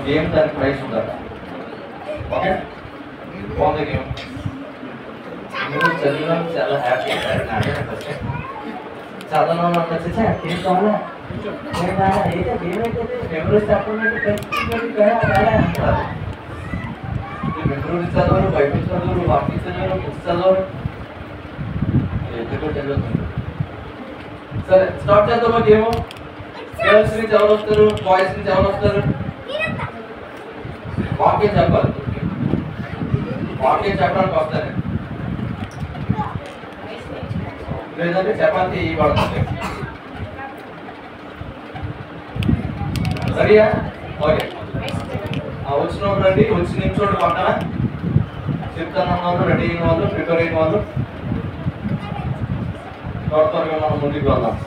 Game దానికి price ఉండాలి. Okay, బాగుంది గేమ్. మీరు చదివినా చాలా హ్యాపీ. చదవడం వచ్చేసి ఏం కావాలా ఏం కావాలా అయితే ఏమైతే మెమరీస్ చెప్పినట్టు అంటారు. మెమరీస్ చదవరు, బైబిల్ చదవరు, వాకింగ్ చదవరు, బుక్స్ చదవరు, ఎందుకు చదువుతుంది. సరే స్టార్ట్ చేద్దామా గేమ్. గర్ల్స్ నుంచి ఎవరు వస్తారు, బాయ్స్ నుంచి ఎవరు వస్తారు? వాక్యం చెప్పాలి. వాక్యం చెప్పడానికి వస్తారు, లేదంటే చపాతీ పడుతుంది. సరియా? ఓకే, వచ్చిన వాళ్ళు రండి. వచ్చి నిమిషం పక్కన చెప్తానన్న వాళ్ళు, రెడీ అయిన వాళ్ళు, ప్రిపేర్ అయిన వాళ్ళు త్వరగా మనం ముందుకు వెళ్దాం.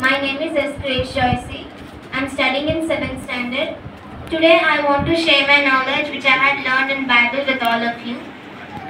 My name is S. Grace Joyce. I am studying in 7th standard. Today I want to share my knowledge which I had learned in Bible with all of you.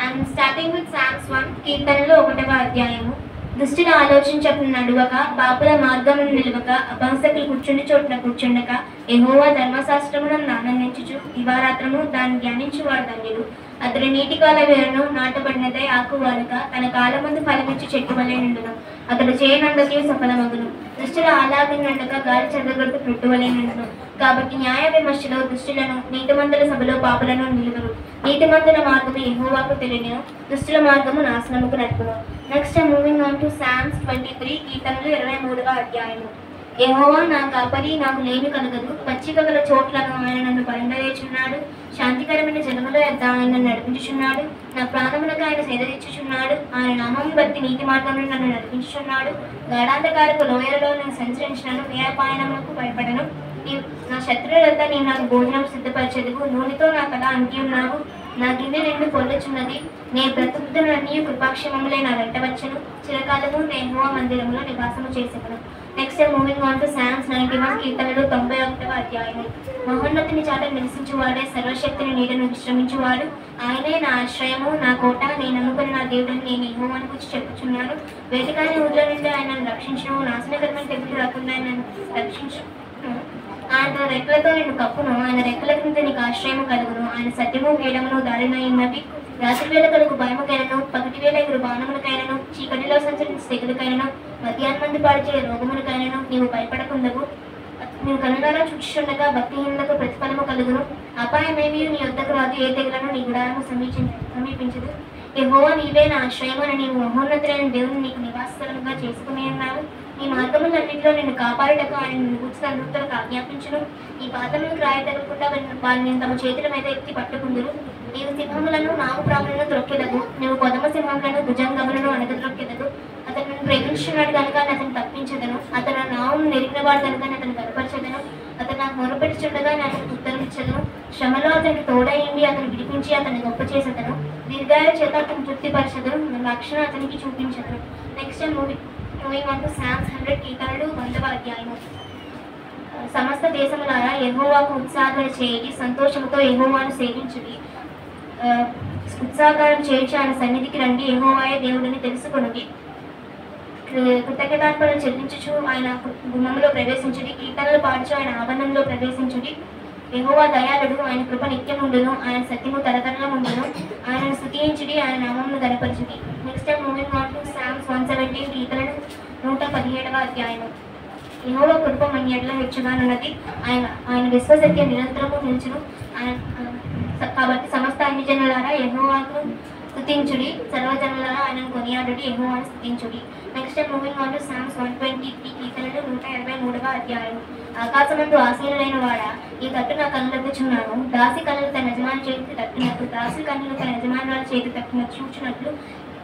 I am starting with Psalms 1, కీర్తనలు 1వ అధ్యాయము. దుష్టుల ఆలోచించక నడువక, పాపుల మార్గమును నిలువక, అపంసకులు కూర్చుండి చోటున కూర్చుండక, యెహోవా ధర్మశాస్త్రములను ఆనందించుచు దివారాత్రము దాన్ని ధ్యానించువాడు ధన్యుడు. అతడు నీటి కాల వేరును నాటబడినదై ఆకువాలక, తన కాలమందు ఫలమిచ్చి చెట్టు వలె నిండును. అతడు చేయనందకి సఫలమగును. దుష్టుల ఆలాపనక గాలి చెదగొట్టు పెట్టువలే నిండును. కాబట్టి న్యాయ విమర్శలో దుష్టులను, నీతిమంతుల సభలో పాపులను నిలువరు. నీతిమంతుల మార్గము యెహోవాకు తెలియను, దుష్టుల మార్గము నాశనముకు నడుపును. Next moving on to Psalms 23, కీర్తనలు 23వ అధ్యాయము. యెహోవా నా కాపరి, నాకు లేమి కలగదు. పచ్చిక గల చోట్లను ఆయన నన్ను పరుండవేచున్నాడు. శాంతికరమైన జలముల యొద్ద ఆయన నన్ను నడిపించుచున్నాడు. నా ప్రాణములకు ఆయన సేదరిచ్చుచున్నాడు. ఆయన నామము బట్టి నీతి మార్గంలో నన్ను నడిపించుచున్నాడు. గాఢాంధకారపు లోయలలో నేను సంచరించినను, ఏ అపాయనములకు భయపడను. నా శత్రువులంతా నేను నాకు భోజనం సిద్ధపరచెదవు. నూనెతో నా తల అంటి ఉన్నావు. నా గిన్నె నిండు పొల్లుచున్నది. నేను బ్రతుకుతున్నన్నీ కృపాక్షేమములే నా వెంట వచ్చను. చిరకాలము నేను యెహోవా మందిరములో నివాసము చేసేదను. Next moving on to Psalms 91, కీర్తనలు 91వ అధ్యాయము. మహోన్నతిని చాట నివసించువాడే, సర్వశక్తిని నీడను విశ్రమించువాడు. ఆయనే నా ఆశ్రయము, నా కోట, నేను నమ్ముకుని నా దేవుడిని నేను యెహోవాను గురించి చెప్పుచున్నాను. వేటకాని ఊళ్ళ నుండి ఆయన నన్ను రక్షించును. నాశనకరమైన తెగులు రాకుండా నన్ను రక్షించు. ఆయన రెక్కలతో నిన్ను కప్పును. ఆయన రెక్కల క్రింద నీకు ఆశ్రయము కలుగును. ఆయన సత్యము వేడమును దారినైనవి. రాత్రి వేళ కలుగు భయముకైనను, పగటి వేళ ఎగురు బాణములకైనను, చీకటిలో సంచరించే తెగులకైనను, మధ్యాహ్నం మంది పాడిచే రోగములకైనను నీవు భయపడకుండవు. నీవు కనులారా చూచుచుండగా భక్తిహీనులకు ప్రతిఫలము కలుగును. అపాయమేమీ నీ యొద్దకు రాదు. ఏ తెగులను నీ గుడారము సమీపించదు. యెహోవా నీవే నా ఆశ్రయము అని నీవు మహోన్నతులైన దేవుని నీకు నివాసస్థలముగా చేసుకుని ఉన్నావు. ఈ మార్గములన్నింటిలో నిన్ను కాపాడుటకు ఆయన నిన్ను గుర్చి అందరితో ఆజ్ఞాపించును. ఈ పాదములకు రాయి తగలకుండా వారిని తమ చేతుల మీద ఎత్తి పట్టుకుందురు. నీవు సింహములను, నాగు ప్రాములను త్రొక్కెదగు. నువ్వు కొదమ సింహములను, భుజంగములను అణగద్రొక్కెదగు. అతను నన్ను ప్రేమించున్నాడు కనుక అతను తప్పించదను. అతను నామం నెరిగిన వాడు కనుక అతను కనపరచదను. అతను నాకు మొరపెట్టుచుండగా నేను ఉత్తరం ఇచ్చదను. శ్రమలో అతనికి తోడయింది, అతను విడిపించి అతన్ని గొప్ప చేసేదను. దీర్ఘాయ చేత అతను తృప్తిపరచదను. రక్షణ అతనికి చూపించదను. Next moving on to Psalms 100, కీర్తనలు 100వ అధ్యాయము. సమస్త దేశములారా యెహోవాకు ఉత్సాహం చేయుడి. సంతోషముతో యెహోవాను సేవించుడి. ఉత్సాహం చేయించి ఆయన సన్నిధికి రండి. యెహోవాయే దేవుడిని తెలుసుకొనుడి. కృతజ్ఞతార్పణలు చెల్లించుచు ఆయన గుమ్మంలో ప్రవేశించుడి. కీర్తనలు పాడుచు ఆయన ఆవరణంలో ప్రవేశించుడి. యెహోవా దయాళుడు, ఆయన కృప నిత్యముండును. ఆయన సత్యము తరతరముండును. ఆయనను స్తుతించుడి, ఆయన నామమును గణపరచుడి. Next moving on to Psalms 117, కీర్తనలు 117వ అధ్యాయము. యెహోవా కృప మన ఎడల హెచ్చుగానున్నది. ఆయన విశ్వసత్య నిరంతరము నిలుచును. కాబట్టి సమస్త అన్ని జనులారా యెహోవాకు స్తుతించుడి. సర్వజనులారా ఆయనను కొనియాడుడి. యెహోవాను స్తుతించుడి. Next moving on to Psalms 123, కీర్తనలు 123వ అధ్యాయము. ఆకాశమందు ఆసీనులైన వాడా, ఈ తట్టు నా కన్నులెత్తుచున్నాను. దాసి కన్నులు తన యజమాని చేతికి తట్టినట్లు, దాసి కన్నులు తన యజమానుల చేతికి తట్టినట్లు చూచినట్లు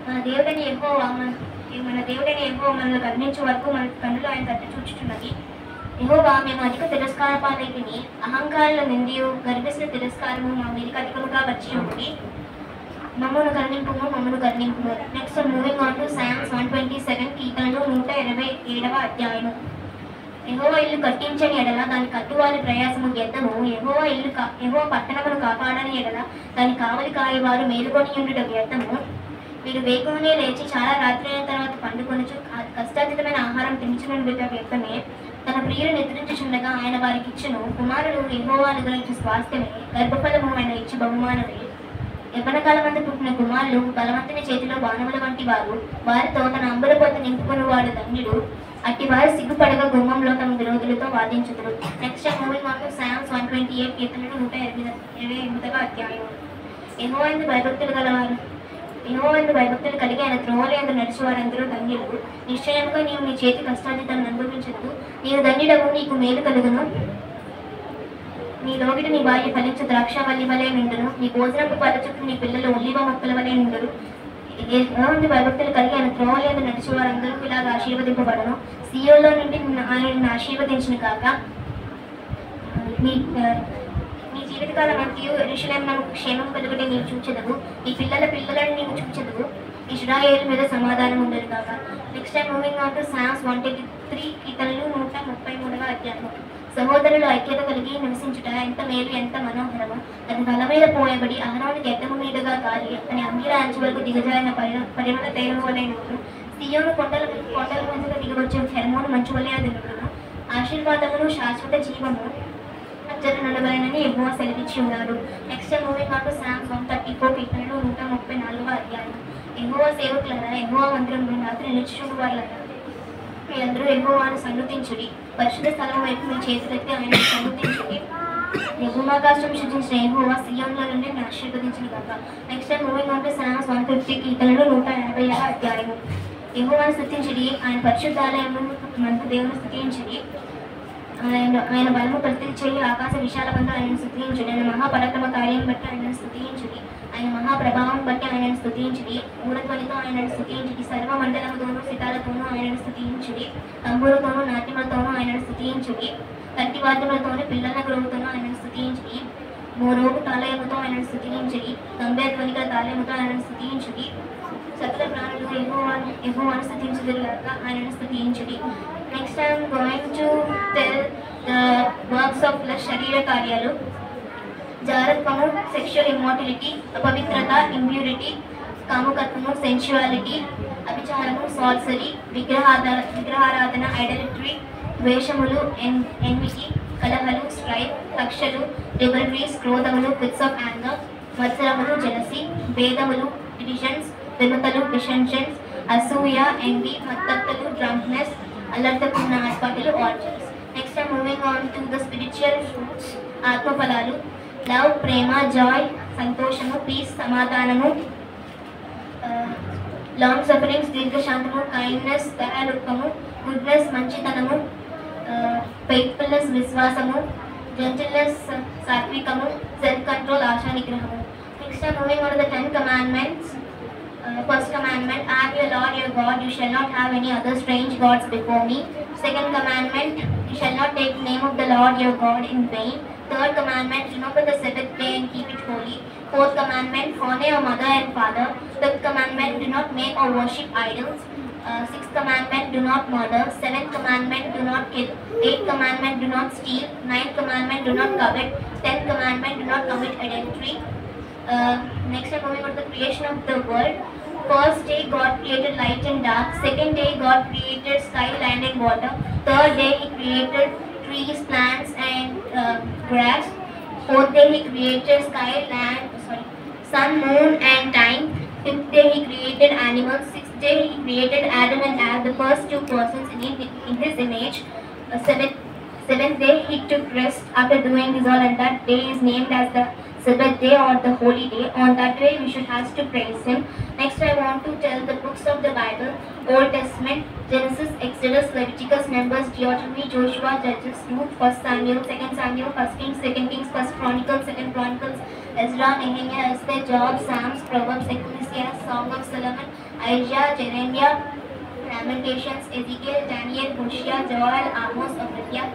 మన దేవుడని యెహోవా మనల్ని కరుణించే వరకు మన కన్నులు ఆయన తట్టు చూచుచున్నది. యెహోవా, మేము అధిక తిరస్కార పాలైతిని. అహంకారుల నిందియు గర్విష్ఠుల తిరస్కారము మా మీదకి అధికముగా వచ్చి ఉంది. మమ్మను కరుణింపుము. Next moving on to Psalms 127, కీర్తనలు 127వ అధ్యాయము. యెహోవా ఇల్లు కట్టించని ఎడల దాని కట్టువారి ప్రయాసము వ్యర్థము. యెహోవా పట్టణమును కాపాడని ఎడల దాని కావలి కాయవారు మేలుకొని ఉండుట వ్యర్థము. మీరు వేకువనే లేచి చాలా రాత్రి అయిన తర్వాత పండుకొనుచు కష్టాతీతమైన ఆహారం తినుచునుట వ్యర్థమే. తన ప్రియులు నిద్రించుచుండగా ఆయన వారికి ఇచ్చును. కుమారుడు యెహోవా అనుగ్రహించు స్వాస్థ్యమే, గర్భఫలము ఆయన ఇచ్చి బహుమానమే. యవ్వనకాలమందు పుట్టిన కుమారులు బలవంతుని చేతిలో బాణముల వంటి వారు. వారితో తన అంబులపోత నింపుకుని వాడు ధన్యుడు. అట్టి వారు సిగ్గుపడగా గుమ్మంలో తమ విరోధులతో వాదించుదురు. Next moving on to Psalms 128 కీర్తనలు 128వ అధ్యాయం. యెహోవా యందు భయభక్తులు కలిగి ఆయన త్రోవల యందు నడిచి వారందరూ ధన్యులు. నిశ్చయంగా నీవు నీ చేతి కష్టాన్ని అనుభవించదు. నీవు ధన్యుడవు, నీకు మేలు కలుగును. నీ లోగిట నీ భార్య ఫలించు ద్రాక్షవల్లి వలె నిండును. నీ భోజనపు పళ్ళ చుట్టూ నీ పిల్లలు ఒలీవ మొక్కల వలె నిండును. యెహోవాయందు భయభక్తులు కలిగి ఆయన త్రోవల యందు నడిచి వారందరూ ఇలాగ ఆశీర్వదింపబడను. సీయోలో నుండి ఆయనను ఆశీర్వదించిన కాక నీ జీవితకాలం అంతయు యెరూషలేమున క్షేమం కలుగుటే నీవు చూచెదవు. నీ పిల్లలను నీవు చూచెదవు. ఇశ్రాయేలు మీద సమాధానం ఉండదు కాక. Next time moving on to Psalms 123 కీర్తనలు 133వ అధ్యాయం. సహోదరులు ఐక్యత కలిగి నివసించుట ఎంత మేలు, ఎంత మనోహరము. అది బల మీద పోయబడి అహరోను గడ్డము మీదుగా గాలి అని అంగిర అంచు వరకు దిగజారిన పరిమళ తైలం వలె నుండును. సియోను కొండల మీదుగా దిగవచ్చే హెర్మోను మంచు వలె అది నుండును. ఆశీర్వాదమును శాశ్వత జీవము అచ్చరు నడవలనని యెహోవా సెలవిచ్చి ఉన్నాడు. Next moving on to Psalms 134 కీర్తనలు 134వ అధ్యాయం. యెహోవా సేవకులారా, యెహోవా మందిరంలో రాత్రి నిలుచుచుండు వారులారా, మీరందరూ యెహోవాను సన్నుతించుడి. పరిశుద్ధ స్థలం వైపు మీ చేతులెత్తి ఆయనను సన్నుతించుడి. భూమాకాశం సృజించిన యెహోవా సియోనులో నుండి ఆశీర్వదించును గాక. Next moving on to Psalms 150 కీర్తనలు 150వ అధ్యాయం. యెహోవాను స్తుతించుడి, ఆయన పరిశుద్ధాలయము మందు దేవుని స్తుతించుడి. ఆయన బలము ప్రతిచేయి ఆకాశ విశాలమందు ఆయనను స్తుతించుడి. ఆయన మహాపరాక్రమ కార్యం బట్టి ఆయనను స్తుతించుడి. ఆయన మహాప్రభావం బట్టి ఆయనను స్తుతించుడి. ఊరధ్వనితో ఆయనను స్తుతించుడి. సర్వ మండలముతోనూ సితాలతోనూ ఆయనను స్తుతించుడి. తంబూరుతోనూ నాట్యములతోనూ ఆయనను స్తుతించుడి. కట్టి వాద్యములతోనూ పిల్లల గురువుతోనూ ఆయనను స్తుతించుడి. మోరోగు తాళయముతో ఆయనను స్తుతించుడి. తంబే ధ్వనిక తాళయముతో ఆయనను స్తుతించుడి. సకల ప్రాణులు యెహోవాను స్తుతించుదురు గాక, ఆయనను స్తుతించుడి. Next I'm going to tell the works of flesh, శరీర కార్యాలు. జారత్వము, సెక్షువల్ ఇమ్మోటిలిటీ, అపవిత్రత, ఇంప్యూరిటీ, కాముకత్వము, సెన్షువాలిటీ, అభిచారము, సార్సరీ, విగ్రహారాధన, ఐడలిటరీ, ద్వేషములు, ఎన్విటీ, కలహలు, స్ట్రైఫ్, కక్షలు, రివల్రీస్, క్రోధములు, ఫిట్స్ ఆఫ్ యాంగర్, మత్సరములు, జెలసీ, భేదములు, డివిజన్స్, విమతలు, డిసెన్షన్స్, అసూయ, ఎంవి, మత్తత్తలు, డ్రంక్నెస్, అల్లర్తకున్న ఆర్పాటులు, orgies. Next moving on to the spiritual fruits, ఆత్మఫలాలు. లవ్, ప్రేమ, జాయ్, సంతోషము, పీస్, సమాధానము, లాంగ్ సఫరింగ్స్, దీర్ఘశాంతము, కైండ్నెస్, దయాలుత్వము, గుడ్నెస్, మంచితనము, ఫెయిత్ఫుల్నెస్, విశ్వాసము, జెంటిల్నెస్, సాత్వికము, సెల్ఫ్ కంట్రోల్, ఆశా నిగ్రహము. Next moving on to the 10 commandments. First commandment, I am your Lord your God, you shall not have any other strange gods before me. Second commandment, you shall not take the name of the Lord your God in vain. Third commandment, remember the Sabbath day and keep it holy. Fourth commandment, honor your mother and father. Fifth commandment, do not make or worship idols. Sixth commandment, do not murder. Seventh commandment, do not kill. Eighth commandment, do not steal. Ninth commandment, do not covet. 10th commandment, do not commit adultery. Next I'm moving on to the creation of the world. First day God created light and dark. Second day God created sky, land and water. Third day He created trees, plants and grass. Fourth day He created sun, moon and time. Fifth day He created animals. Sixth day He created Adam and Eve, the first two persons in His image. Seventh day He took rest after doing this all, and that day is named as the Sabbath day or the holy day. On that day we should have to praise Him. Next I want to tell the books of the Bible. Old Testament, Genesis, Exodus, Leviticus, Numbers, Deuteronomy, Joshua, Judges, Ruth, 1 Samuel, 2 Samuel, 1 Kings, 2 Kings, 1 Chronicles, 2 Chronicles, Ezra, Nehemiah, Esther, Job, Psalms, Proverbs, Ecclesiastes, Song of Solomon, Isaiah, Jeremiah, Lamentations, Ezekiel, Daniel, Hosea, Joel, Amos, Obadiah,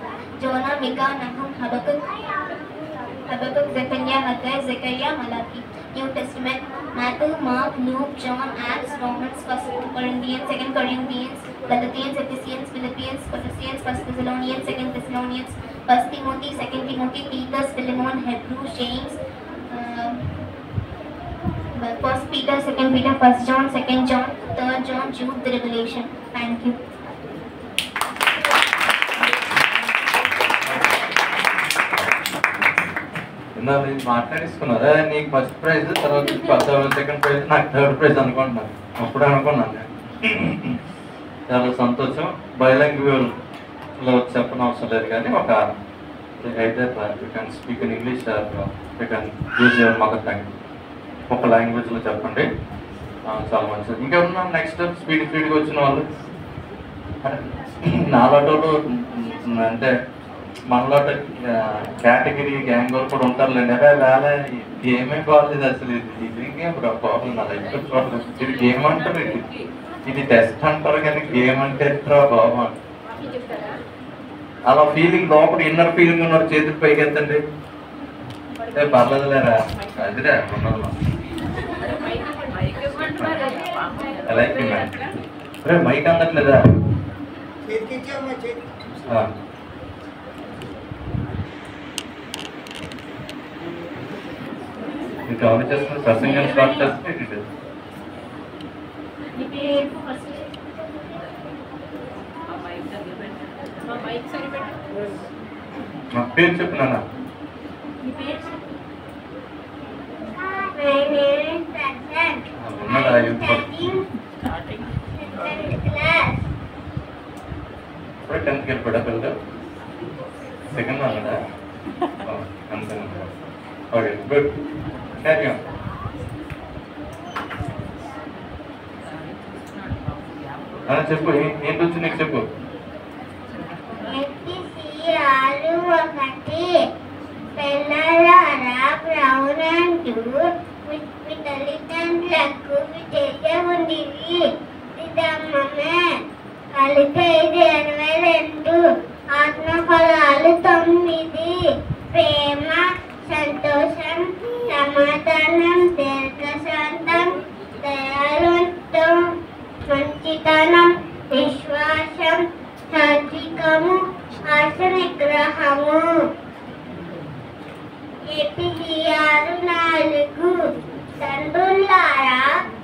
Jonah, Micah, Nahum, Habakkuk, Zephaniah, Haggai, Zechariah, Malachi. New Testament, Matthew, Mark, Luke, John, Acts, Romans, 1 Corinthians, 2 Corinthians, Galatians, Ephesians, Philippians, Colossians, 1 Thessalonians, 2 Thessalonians, 1 Timothy, 2 Timothy, Titus, Philemon, Hebrews, James, 1 Peter, 2 Peter, 1 John, 2 John, 3 John, Jude, the Revelation. Thank you. నేను మాట్లాడేసుకున్నారా? నీకు first prize, తర్వాత second prize, నాకు third prize అనుకుంటున్నాను. అప్పుడు అనుకున్నాను నేను. చాలా సంతోషం. బైలాంగ్వేజ్లో చెప్పని అవసరం లేదు, కానీ ఒక అయితే you can speak in English, you can use your mother tongue. ఒక లాంగ్వేజ్లో చెప్పండి, చాలా మంచిది. ఇంకెవరున్నా నెక్స్ట్ స్పీడ్గా వచ్చిన వాళ్ళు? నాలాటోళ్ళు అంటే మనలో కేటగిరీ గ్యాంగ్ వాళ్ళు కూడా ఉంటారులేండి. అదే వేళ గేమే బాగాలేదు అసలు. ఇది గేమ్ బాగుంది, నా లైఫ్ చూడలేదు. ఇది గేమ్ అంటారు, ఇది టెస్ట్ అంటారు, కానీ గేమ్ అంటే ఎట్రా బాబు. అలా ఫీలింగ్ లోపల ఇన్నర్ ఫీలింగ్ ఉన్నారు, చేతులు పైకి ఎత్తండి. అంటే పర్లేదు లేరా, అదిరే ఉన్నది. ఎలా అయిపోయిందా? మైక్ అందట్లేదా? ఇంకా ఆన్ చేస్తున్న ప్రసంగం స్టార్ట్ చేస్తే నా పేరు చెప్పినా ఉన్నదా? ఇప్పుడే 10th వెళ్ళిపోయా పిల్లలు. సెకండ్ అన్నదా? అంతే. Okay, good. Carry on. చెప్పు, ఏంటి వచ్చి నీకు చెప్పు. పిల్లలారా, ప్రౌనంటూ మీ తల్లిదండ్రులకు తెలియవుండివి. ఇదమ్మమే కలిపి 522. ఆత్మఫలాలు 9. ప్రేమ, సంతోషం, సమాధానం, దీర్ఘశాంతం, దయాళుత్వం, మంచితనం, విశ్వాసం, సాత్వికము, ఆశ నిగ్రహము. ఎపిసియాలు 4. తండ్రులారా,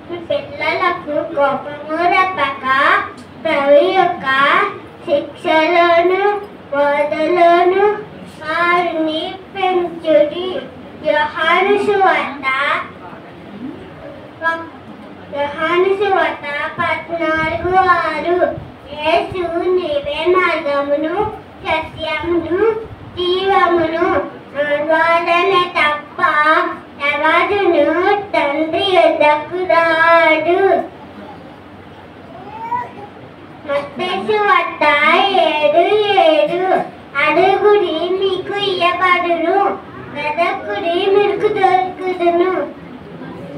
మీ పిల్లలకు కోపము రెప్పక ప్రభు యొక్క శిక్షలోను బోధలోను వారిని పెంచుడి. యోహాను సువార్త 14:6. యేసు నీవే మార్గమును, సత్యమును, జీవమును, ద్వారానే తప్ప ఎవరును తండ్రి యొద్దకు రాడు. మత్తయి సువార్త 7:7. అడుగుడి మీకు ఇయ్యబడును, వెదకుడి మీకు దొరుకుదును,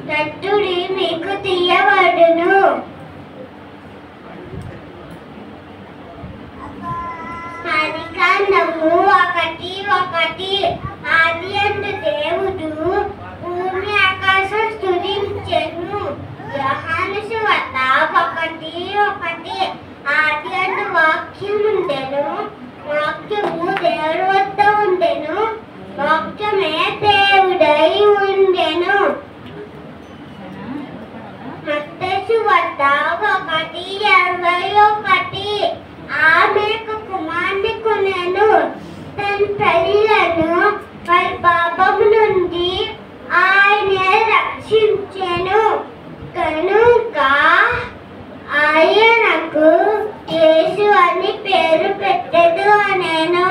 తట్టుడి మీకు తీయబడును. ఆదికాండము 1:1. ఆదియందు దేవుడు భూమి ఆకాశం స్తుతించెను. యోహాను సువార్త 1:1. ఆదియందు వాక్యం ఉండెను, వాక్యము దేవుడి వద్ద ఉండెను, వాక్యమే దేవుడై ఉండెను. మత్తయి సువార్త 1:21. ఆమెకు కుమారుని కొనెను, తన ప్రజలను వారి పాపము నుండి ఆయన రక్షించెను కనుక ఆయనకు యేసు అని పేరు పెట్టెను అనెను.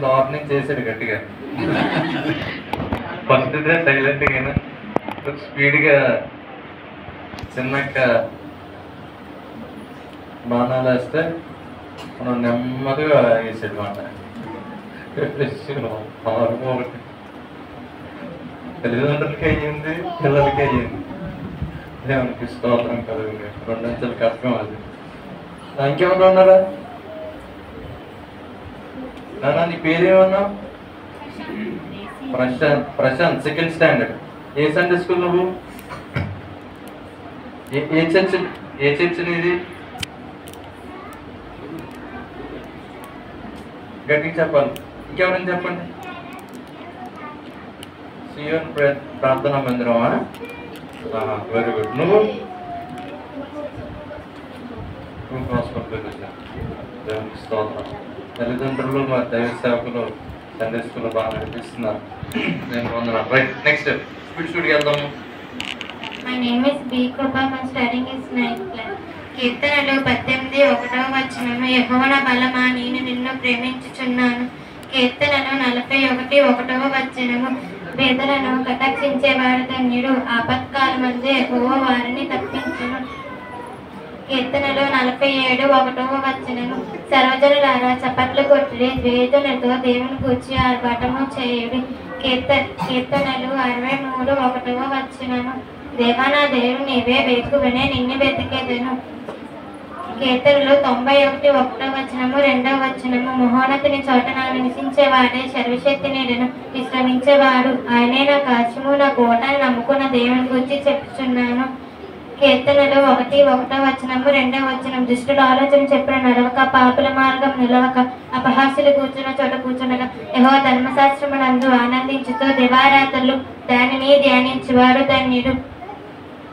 వార్నింగ్ చేశాడు గట్టిగా. ఫస్ట్ సైలెంట్గా స్పీడ్గా చిన్నక్క బాణాలు వేస్తే మనం నెమ్మదిగా వేసేది మాట. ఒకటి తల్లిదండ్రులకి అయ్యింది, పిల్లలకి అయ్యింది. దేవునికి స్తోత్రం కలుగుతుంది. 2 అంచెలు కష్టం అది. ఇంకెవరు ఉన్నారా? నాన్న నీ పేరేమన్నావు? ప్రశాంత్. Prashant 2nd standard. ఏ సండే స్కూల్ నువ్వు? ఏ చర్చ్ నీది? గట్టిగా చెప్పాలి. ఇంకెవరైనా చెప్పండి. సియోన్ ప్రార్థనా మందిరమా? Very good. నువ్వు? దేవునికి స్తోత్రం. తల్లిదండ్రులు మా దైవ సేవకులు సండే స్కూల్ బాగా నడిపిస్తున్నారు. నేను పొందను. రైట్, నెక్స్ట్ స్పీడ్కి వెళ్దాము. My name is B. Krupa. My studying is 9th class. కీర్తనలు 18:1 యెహోవా నా బలమా, నేను నిన్ను ప్రేమించుచున్నాను. కీర్తనలు 41:1 పేదలను కటాక్షించేవాడు ధన్యుడు, ఆపత్కాలమందు యెహోవా వారిని తప్పించును. కీర్తనలు 47:1 సర్వజనులారా చప్పట్లు కొట్టుడి, ద్వేషులతో దేవుని గూర్చి ఆర్భాటము చేయుడి. కీర్తనలు 63:1 దేవా నా దేవుడు నీవే, వేకువనే నిన్ను వెతికేదను. కీర్తనలు 91:1 2 మహోన్నతుని చోట నా నివసించేవాడే సర్వశక్తి నీడను విశ్రమించేవాడు. ఆయనే నా కాశ్యము, నా కోటను నమ్ముకున్న దేవుని గురించి చెప్పుచున్నాను. కీర్తనలు 1:1 దుష్టుల ఆలోచన చెప్పిన నడవక, పాపుల మార్గం నిలవక, అపహాస్యులు కూర్చున్న చోట కూర్చుండగా యెహోవా ధర్మశాస్త్రమునందు ఆనందించుతూ దివారాత్రులు దానిని ధ్యానించువాడు ధన్యుడు.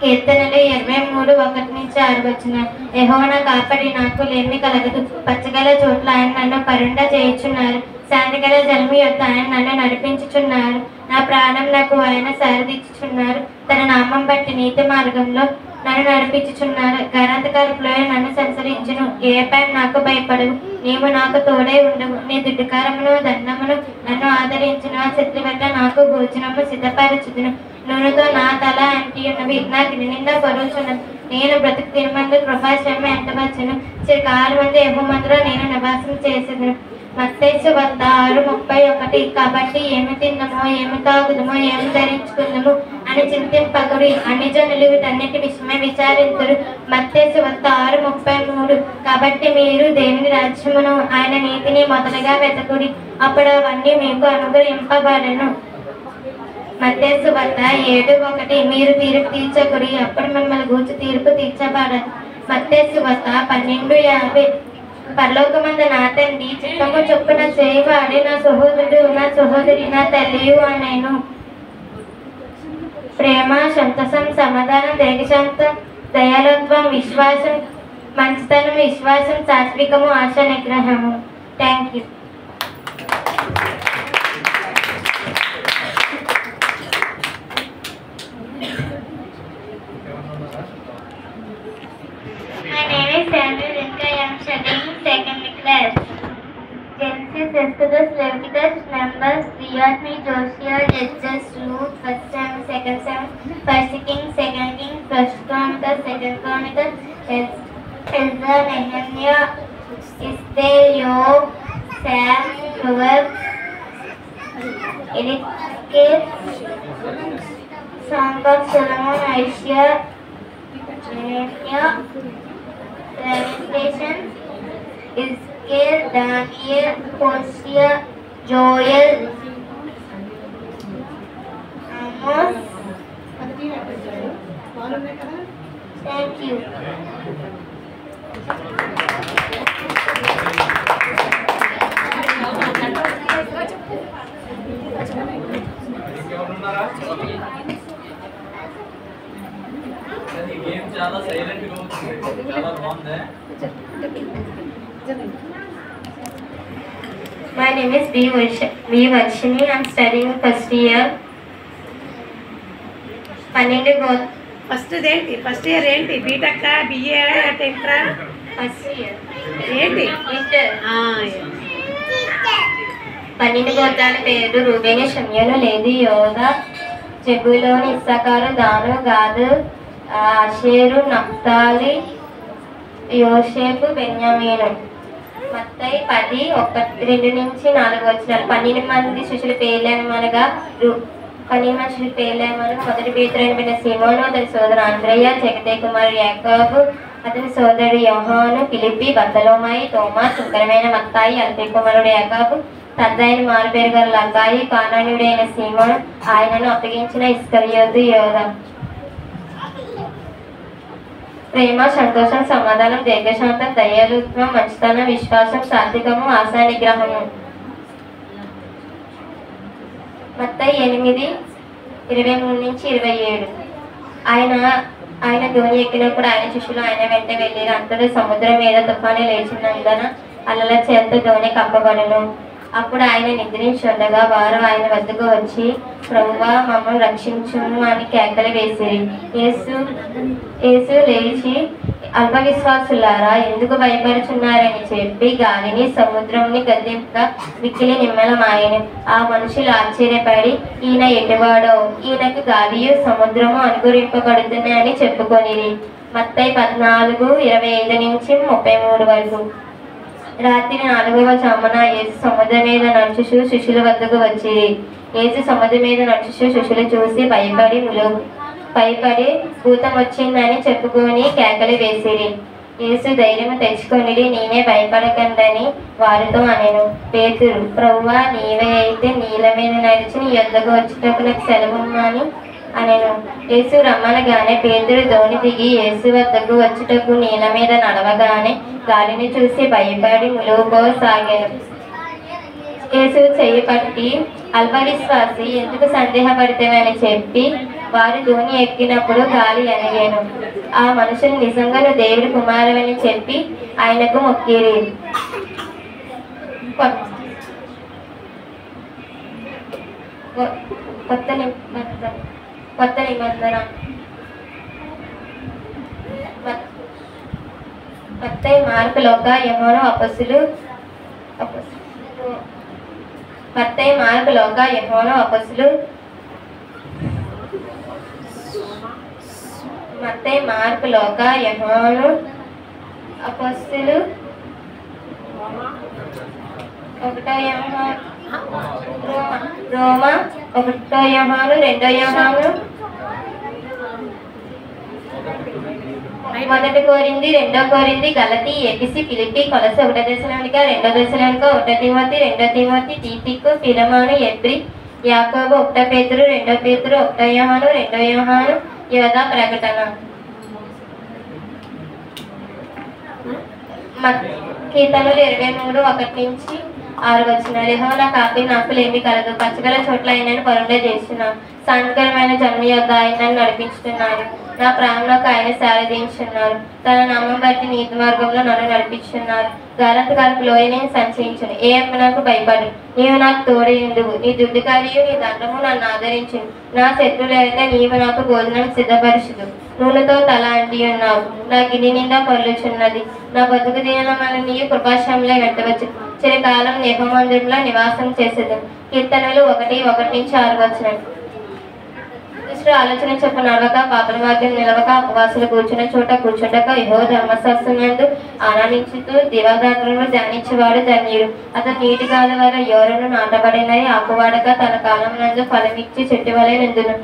కీర్తనలు 23:1 యెహోవా నా కాపరి, నాకు లేమి కలగదు. పచ్చగల చోట్ల ఆయన నన్ను పరుండ చేయుచున్నారు, శాంతిగల జలము యొక్క ఆయన నన్ను నడిపించుచున్నారు. నా ప్రాణం నాకు ఆయన సారథించుచున్నారు, తన నామం బట్టి నీతి మార్గంలో నన్ను నడిపించుచున్నారు. గరాంతకారులో నన్ను సంచరించును, ఏ పైన నాకు భయపడవు. నీవు నాకు తోడై ఉండవు, నీ దుడ్డుకారమును దండమును నన్ను ఆదరించును. ఆ శత్రు వల్ల నాకు భోజనము సిద్ధపరచుదును. నూనెతో నా తల అంటి ఉన్నవి, నా గిన్నె నిండా పరుచున్నది. నేను బ్రతుకు తిరుమందు కృపాశ్రమ ఎంతవచ్చును, చిరకాలం మంది యెహోవా మందిలో నేను నివాసం చేసేదను. మత్తయి 6:31 కాబట్టి ఏమి తిందమో, ఏమి తాగుదమో, ఏమి ధరించుకుందము అని చింతింపకుడి, అన్ని జనులు వీటన్నిటి విషయమే విచారింతురు. మత్తయి 6:33 కాబట్టి మీరు దేవుని రాజ్యమును ఆయన నీతిని మొదలుగా వెతకుడి, అప్పుడు అవన్నీ మీకు అనుగ్రహింపబడను. మత్తయి 7:1 మీరు తీర్పు తీర్చకుడి, అప్పుడు మిమ్మల్ని గూర్చి తీర్పు తీర్చబడదు. మత్తయి 12:50 పరలోకమందు నా తండ్రి చిత్తము చొప్పున చేయవాడే నా సహోదరుడు, నా సహోదరి, నా తల్లియు అనేను. ప్రేమ, సంతోషం, సమాధానం, దీర్ఘశాంతం, దయాలత్వం, విశ్వాసం, మంచితనం, విశ్వాసం, సాత్వికము, ఆశ నిగ్రహము. Thank you. My name is Samuel Rinka. I am studying 2nd class. Genesis, Exodus, Leviticus, Numbers, Deuteronomy, Joshua, Judges, Ruth, 1 Samuel, 2 Samuel, 1 Kings, 2 Kings, 1 Chronicles, 2 Chronicles, Ezra, Nehemiah, Esther, Job, Psalm, Proverbs, Ezekiel, Song of Solomon, Isaiah, Jeremiah, Revelation, Ezekiel, Daniel, Hosea, Joel, Amos. Thank you. Game చాలా silent గా ఉంటుంది, చాలా బాగుంది. My name is B. Varshini. I am studying 1st year. First year ఏంటి? B Tech, BA, tenth? First year ఏంటి? Inter. 12 గోత్రాల పేరు రూబేను, షమ్యోను, లేవి, యోదా, జెబూలూను, ఇస్సాకారు, దాను, గాదు, ఆషేరు, నఫ్తాలి, యోసేపు, బెన్యామీను. మత్తయి 10:1-4 వచనాలు. 12 మంది శిష్యులు పేర్లేమనగా మొదటి పేతురు అని పిలిచిన సీమోను, అతని సోదరు అంద్రయ్య, జెబెదయి కుమారుడు యాకోబు, అతని సోదరుడు యోహాను, ఫిలిప్పి, బర్తలోమాయి, తోమా, సుంకరమైన మత్తాయి, అల్ఫీ కుమారుడు యాకోబు, తద్దయిన మారుపేరు గల లబ్బాయి, కానానీయుడైన సీమోను, ఆయనను అప్పగించిన ఇస్కరియోతు యోదా. ప్రేమ, సంతోషం, సమాధానం, దీర్ఘశాంతం, దయాళుత్వం, మంచితనం, విశ్వాసం, సాత్వికము, ఆశా నిగ్రహము. మత్తయి 8:23-27. ఆయన ధోని ఎక్కినప్పుడు ఆయన శిష్యులు ఆయన వెంట వెళ్ళారు. అంతలో సముద్రం మీద తుఫాను లేచినందున అలల చేత ధోని కప్పబడును. అప్పుడు ఆయన నిద్రించుండగా వారు ఆయన వద్దకు వచ్చి, ప్రభువా, మమ్మల్ని రక్షించుము అని కేకలు వేసిరి. యేసు లేచి, అల్ప విశ్వాసులారా, ఎందుకు భయపడుచున్నారని చెప్పి గాలిని సముద్రంని గద్దింపగా మిక్కిలి నిమ్మలమాయెను. ఆ మనుషులు ఆశ్చర్యపడి, ఈయన ఎటువాడో, ఈయనకు గాలియు సముద్రము అనుగురింపబడుతున్నాయని చెప్పుకొనిరి. మత్తయి 14:25-33 వరకు. రాత్రి 4వ జామున యేసు సముద్రం మీద నడుచుచు శిష్యుల వద్దకు వచ్చిరి. యేసు సముద్రం మీద నడుచుచు శిష్యులు చూసి భయపడి భూతం వచ్చిందని చెప్పుకొని కేకలు వేసిరి. యేసు ధైర్యము తెచ్చుకొనిడి, నేనే, భయపడకండని వారితో అనెను. పేతురు, ప్రభువా, నీవే అయితే నీళ్ళ మీద నడిచి నీ యొద్దకు వచ్చుటకు నాకు సెలవుమని అనెను. యేసు రమ్మనగానే పేతురు ధోని దిగి యేసు వద్దకు వచ్చుటకు నీళ్ళ మీద నడవగానే గాలిని చూసి భయపడి ములుగుపోసాగాను. యేసు చెయ్యి పట్టి, అల్ప విశ్వాసి, ఎందుకు సందేహపడితేవని చెప్పి వారు ధోని ఎక్కినప్పుడు గాలి అణిగాను. ఆ మనుషులు నిజంగా నువ్వు దేవుడి కుమారువని చెప్పి ఆయనకు మొక్కిరి. కొత్త నిబంధన. మత్తయి, మార్కు, లూకా, యోహాను, అపోస్తలులు. మత్తయి, మార్కు, లూకా, యోహాను, అపోస్తలులు. మత్తయి, మార్కు, లూకా, యోహాను, అపోస్తలులు. 1 యోహాను, రోమా, 1 యోహాను, 2 యోహాను, 1 కొరింథీ, 2 కొరింథీ, గలతీ, ఎఫెసీ, ఫిలిప్పీ, కొలస్సీ, 1 దశలోనిక, 2 దశలోనిక, 1 తిమోతి, 2 తిమోతి, తీతుకు, ఫిలెమోను, ఎబ్రి, యాకోబు, 1 పేతురు, 2 పేతురు, 1 యోహాను, 2 యోహాను, యోదా, ప్రకటన. కీర్తనలు 23:1-6 వచనాలు. యెహోవా నాకు ఆపి నాకు లేమి కలదు. పచ్చగల చోట్ల ఆయనను పరుండే చేస్తున్నాను. శాంతికరమైన జన్మ యొద్ద ఆయన నడిపించుతున్నాడు. నా ప్రాణంలోకి ఆయన సారథించున్నారు. తన నామం బట్టి నీతి మార్గంలో నన్ను నడిపించున్నారు. గాలంతకాలకు లోయని సంచయించును. ఏ నాకు భయపడు, నీవు నాకు తోడై ఉండువు. నీ దుడ్డుకారియు నీ దండము నన్ను ఆదరించును. నా శత్రువులైతే నీవు నాకు భోజనం సిద్ధపరచుదు. నూనెతో తల అంటి ఉన్నావు. నా గిన్నె నిండా పొర్లుచున్నది. నా బతుకు దినమున నీవు కృపాశ్రమంలో వెంటవచ్చు. చిరకాలం యెహోవామందిరంలో నివాసం చేసేది. కీర్తనలు 1:1-6 వచనం. దుష్టుడు ఆలోచన చొప్పున నడవక, పాపల మార్గం నిలవక, ఉపవాసులు కూర్చున్న చోట కూర్చుండక, యెహోవా ధర్మశాస్త్రమందు ఆనందించుతూ దివారాత్రులను ధ్యానించేవాడు ధన్యుడు. అతను నీటి గాలి వల్ల యోరను నాటబడినది, ఆకువాడక తన కాలం నందు ఫలమిచ్చి చెట్టు వలె నుండును.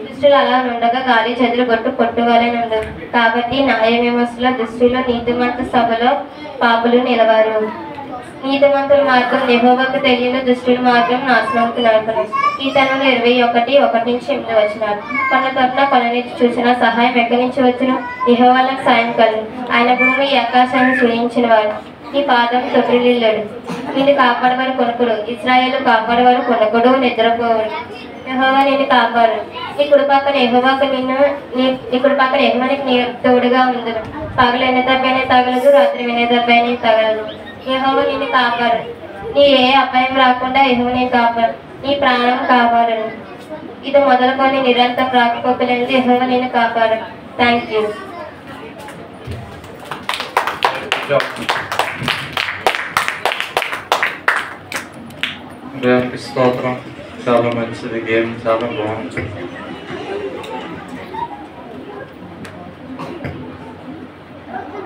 దుష్టులు అలా నుండగా గాలి చెదురుగొట్టు పొట్టు వలె నుండు. కాబట్టి న్యాయ విమర్శల దుష్టులు, నీతిమంతుల సభలో పాపులు నిలవారు. నీతిమంతుల మార్గం యెహోవాకు తెలియని, దుష్టుల మార్గం నాశనంకు నడుపును. కీర్తనలు 21:1-8 వచనాలు. కొన్న తొట్ల కొననిచ్చి చూసిన సహాయం ఎక్కడి నుంచి వచ్చును? యెహోవాకు సాయం కలుగు. ఆయన భూమి ఆకాశాన్ని సృజించినవాడు. నీ పాదం తొట్టిల్లుడు. నిన్ను కాపాడవారు కొనుకుడు. ఇశ్రాయేలు కాపాడవారు కొనుకుడు, నిద్రపోవడు. యెహోవా నిన్ను కాపాడు. నీ కుడిపక్కన యెహోవాకు యెహోవానికి నీ తోడుగా ఉండును. పగలు ఎన్ని దెబ్బైనా తగలదు, రాత్రి వినే దెబ్బైనా తగలదు. యెహోవా నిన్ను కాపాడు. నీ ఏ అపాయం రాకుండా యెహోవా నిన్ను కాపాడు. నీ ప్రాణం కాపాడును. ఇది మొదలుకొని నిరంతరం రాకపోకలేదు యెహోవా నిన్ను కాపాడు. Thank you. దేవునికి స్తోత్రం. చాలా మంచిది, గేమ్ చాలా బాగుంది.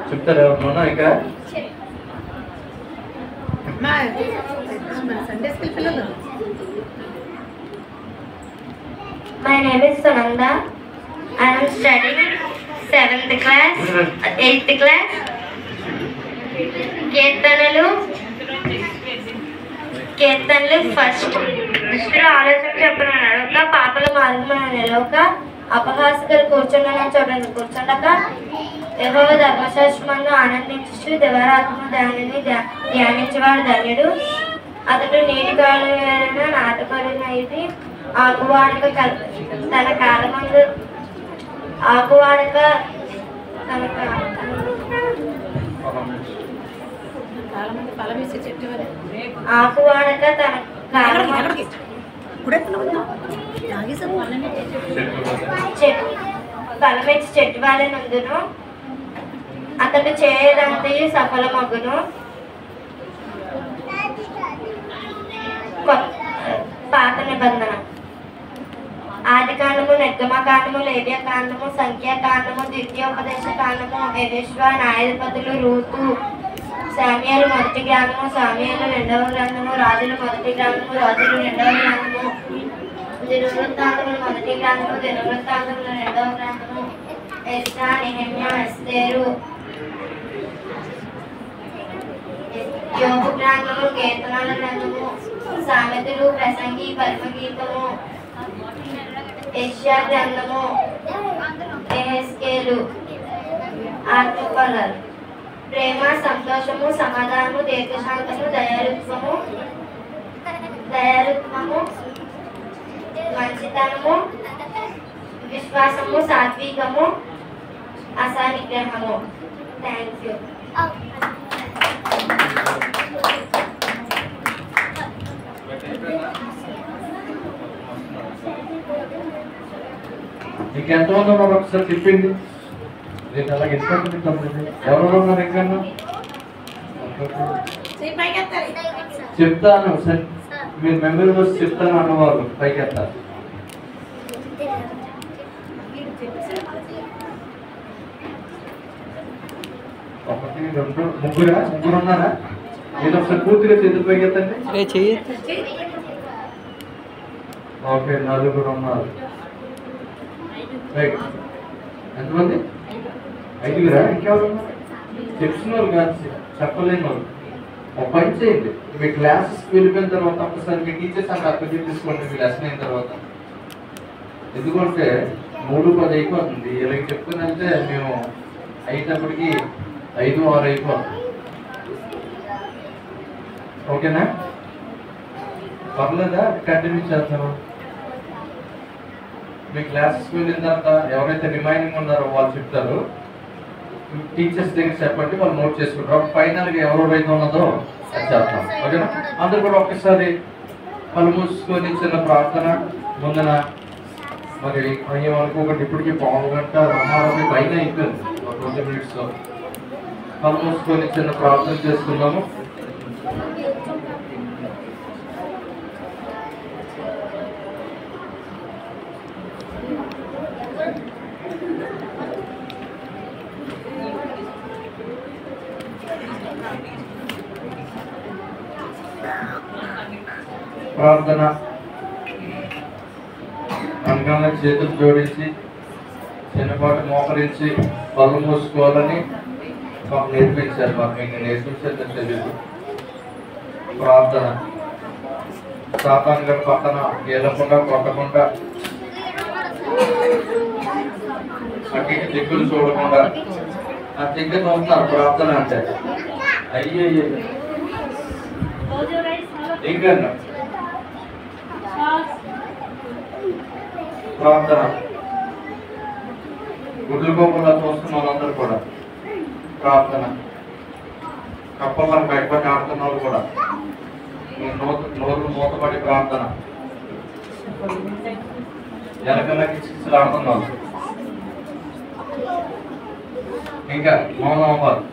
చెప్తారా ఎవరినోనా ఇంకా? సండే స్కూల్ పిల్లలు. My name is Sananda. I am studying 7th class, 8th class. కీర్తనలు ఫస్ట్ దృష్టిలో ఆలోచన చెప్పిన నడక, పాపల మార్గమున నిలవక, అపహాసకులు కూర్చున్న చూడండి కూర్చుండక, యెహోవా ధర్మశాస్త్రమును ఆనందించు దివారాత్మ దానిని ధ్యానించేవాడు ధన్యుడు. అతడు నీటి కాలువైన నాటుకొనినది ఆకువాడక తన కాలమందు ఆకువాడక తన ఆకువాడక తన ఫలమిచ్చి చెట్టు వారి నందును, అతడు చేయదంతయు సఫలమగును. పాత నిబంధన ఆది కాండము, నిర్గమకాండము, లేవ్యకాండము, సంఖ్యాకాండము, ద్వితీయోపదేశ కాండము, యెహోషువ, న్యాయాధిపతులు, రూతు, సామ్యుయేలు మొదటి గ్రంథము, సామ్యుయేలు రెండవ గ్రంథము, రాజులు మొదటి గ్రంథము, రాజులు రెండవ గ్రంథము, దినవృత్తాంతములు మొదటి గ్రంథము, దినవృత్తాంతములు రెండవ గ్రంథము, ఎజ్రా, నెహెమ్యా, ఎస్తేరు, యోబు గ్రంథము, కీర్తనల గ్రంథము, సామెతలు, ప్రసంగి, పరమగీతము, యెషయా గ్రంథము, యెహెజ్కేలు, ఆత్మఫలాలు, ప్రేమ, సంతోషము, సమాధానము, దీర్ఘశాంతము, దయాలుత్వము, మంచితనము, విశ్వాసము, సాత్వికము, అసనిగ్రహము. Thank you. ఇంకెంతమంది ఉన్నారు ఒకసారి చెప్పింది. నేను అలాగే ఇష్టపడి ఎవరు ఉన్నారు ఇంకా? చెప్తాను సార్, మీరు మెమరీ వర్స్ చెప్తాను అన్నవారు పైకి ఎత్తారు. ఒకటి, రెండు, ముగ్గురు ఉన్నారా? నేను ఒకసారి పూర్తిగా చేతులు పైకి ఎత్తండి. ఓకే, నలుగురు ఉన్నారు. రైట్. ఎంతమంది? 5గురా? ఇంకెవరు ఉన్నారు? తెలిసిన వాళ్ళు కాదు, చెప్పలేని వాళ్ళు. ఒక పని చేయండి, మీ క్లాసెస్కి వెళ్ళిపోయిన తర్వాత ఒకసారి మీ టీచర్స్ అంటే అర్థం తీసుకోండి మీ లెసన్ అయిన తర్వాత. ఎందుకంటే 3:10 అయిపోతుంది. ఇలా చెప్పుకుని వెళ్తే మేము అయినప్పటికీ 5, 6 అయిపోతుంది. ఓకేనా? పర్లేదా? కంటిన్యూ చేస్తాను. మీ క్లాసెస్కి వెళ్ళిన తర్వాత ఎవరైతే రిమైనింగ్ ఉన్నారో వాళ్ళు చెప్తారు, టీచర్స్ దగ్గర చెప్పండి, వాళ్ళు నోట్ చేసుకుంటారు. ఫైనల్గా ఎవరైతే ఉన్నదో అది చేస్తాం. ఓకేనా? అందరూ కూడా ఒక్కసారి కళ్ళు మూసుకొని చిన్న ప్రార్థన ముందున. మరి ఏమనుకోకండి, ఇప్పటికీ 1/4 గంట రమ్మారమ్మ పైన అయిపోయింది. 20 minutes. కళ్ళు మూసుకొని చిన్న ప్రార్థన చేసుకున్నాము. ప్రార్థన అనగానే చేతులు జోడించి చిన్నపాటు మోకరించి కళ్ళు మూసుకోవాలని మాకు నేర్పించారు. మాకు ఇంకా నేర్పించారు తెలియదు. ప్రార్థన సాతాను గారి పక్కన గెలకుండా కొట్టకుండా, అటు దిక్కులు చూడకుండా ఆ దిగ్గు చూస్తున్నారు ప్రార్థన అంటే. అయ్యే ఇంకా ప్రార్థన గుడ్లు గోపులా చూస్తున్న వాళ్ళందరూ కూడా ప్రార్థన. కప్పలను బయటపడి ఆడుతున్న వాళ్ళు కూడా నోరు మూతపడి ప్రార్థన. వెనకలకి చిక్సులు ఆడుతున్నారు. ఇంకా మౌనం అవ్వాలి.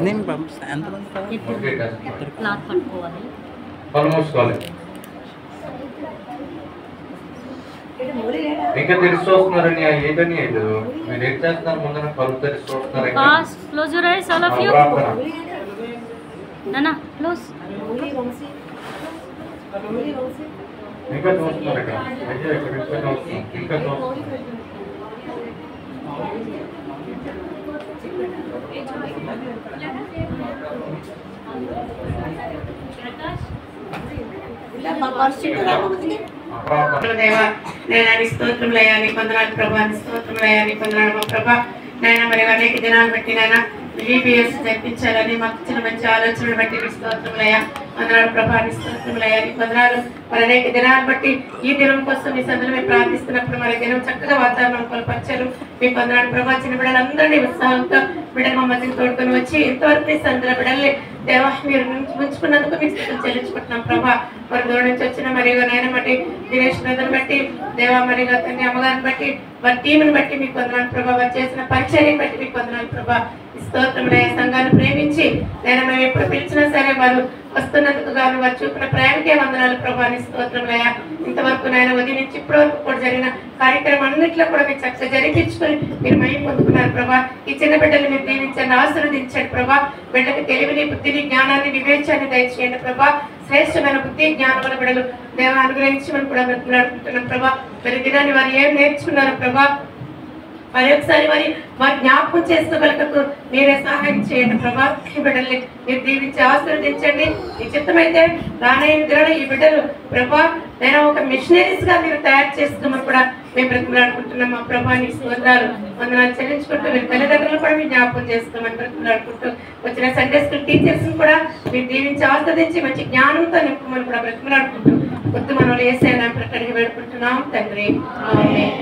నేను పంపిస్తాను. ఎంతమంది? కళ్ళు మూసుకోవాలి. ఇంకా తెలిసి చూస్తున్నారని ఏదని లేదు. మీరు ఏం చేస్తున్నారు? ముందు కళ్ళు తెలిసి చూస్తున్నారు. Close your eyes, all of you. Nana, close. ఇంకా చూస్తున్నారు ఇక్కడ. అయ్యో ఇక్కడ చూస్తున్నాం. ఇంకా చూస్తున్నాం. దేవా నేను స్తోత్రములయ్యా, నీ వందనాలు ప్రభా, నీ స్తోత్రములయ్యా, నీ వందనాలు మా ప్రభా. నాయన మరి అనేక దినాలు బట్టి నాయన VBS జరిపించాలని మాకు ఇచ్చిన మంచి ఆలోచనలు బట్టి నీ స్తోత్రములయ్యా, వందనాలు ప్రభా, నీ స్తోత్రములయ్యా, నీ వందనాలు. మరి అనేక దినాలు బట్టి ఈ దినం కోసం మీ సందులో మేము ప్రార్థిస్తున్నప్పుడు మరి దినం చక్కగా వాతావరణం కొలపరిచారు. మీకు వందనాలు ప్రభా. చిన్న బిడ్డలందరినీ ఉత్సాహంతో బిడ్డలు మా మధ్యకి తోడుకొని వచ్చి ఎంతవరకు మీ సందులో బిడ్డల్ని దేవా మీరు ఉంచుకున్నందుకు మీకు స్థితులు చెల్లించుకుంటున్నాం ప్రభా. మరి దూరం నుంచి వచ్చిన మరి నాయన బట్టి దినేష్ బ్రదర్ని బట్టి దేవా మరి తండ్రి అమ్మగారిని బట్టి వారి టీంని బట్టి మీకు వందనాలు ప్రభా. వారు చేసిన పరిచర్యని బట్టి మీకు వందనాలు ప్రభా. స్తోత్రములయ్య. సంఘాన్ని ప్రేమించి నేను మేము ఎప్పుడు పిలిచినా సరే వారు వస్తున్నందుకు గాను వారు చూపిన ప్రేమకే వందనాలు ప్రభా. నీ స్తోత్రములయ్య. ఇంతవరకు నేను ఉదయం నుంచి ఇప్పటి వరకు కూడా జరిగిన కార్యక్రమం అన్నింటిలో కూడా మీరు చక్కగా జరిపించుకొని మీరు మహిమ పొందుకున్నారు ప్రభా. ఈ చిన్న బిడ్డలు మీరు దీవించండి, ఆశీర్వదించండి ప్రభా. బిడ్డకి తెలివిని, బుద్ధిని, జ్ఞానాన్ని, వివేచాన్ని దయచేయండి ప్రభా. శ్రేష్టమైన బుద్ధి జ్ఞానముల బిడ్డలు దేవ అనుగ్రహించమని కూడా బ్రతిలాడుకుంటున్నాం ప్రభా. మరి దినాన్ని వారు ఏం నేర్చుకున్నారు ప్రభా, మరి ఒకసారి వారి జ్ఞాపకం చేసుకోగలకు మీరే సహాయం చేయండి ప్రభా. ఈ బిడ్డల్ని మీరు దీవించి ఆశీర్వదించండి. ఈ చిత్తమైతే రానయ్య దినాలు ఈ బిడ్డలు ప్రభా నేను ఒక మిషనరీస్ గా మీరు తయారు చేసుకోమని కూడా మేము బ్రతిలాడుకుంటున్నాం మా ప్రభా. నీ స్తోత్రాలు వందనాలు చెల్లించుకుంటూ మీరు తల్లిదండ్రులు కూడా మీరు జ్ఞాపకం చేసుకోమని బ్రతిలాడుకుంటూ వచ్చిన సండే స్కూల్ టీచర్స్ కూడా మీరు దీవించి ఆస్వాదించి మంచి జ్ఞానంతో నింపమని కూడా బ్రతిలాడుకుంటూ కొత్త మనలో వేసేనా ప్రకటనగా వేడుకుంటున్నాం తండ్రి. ఆమేన్.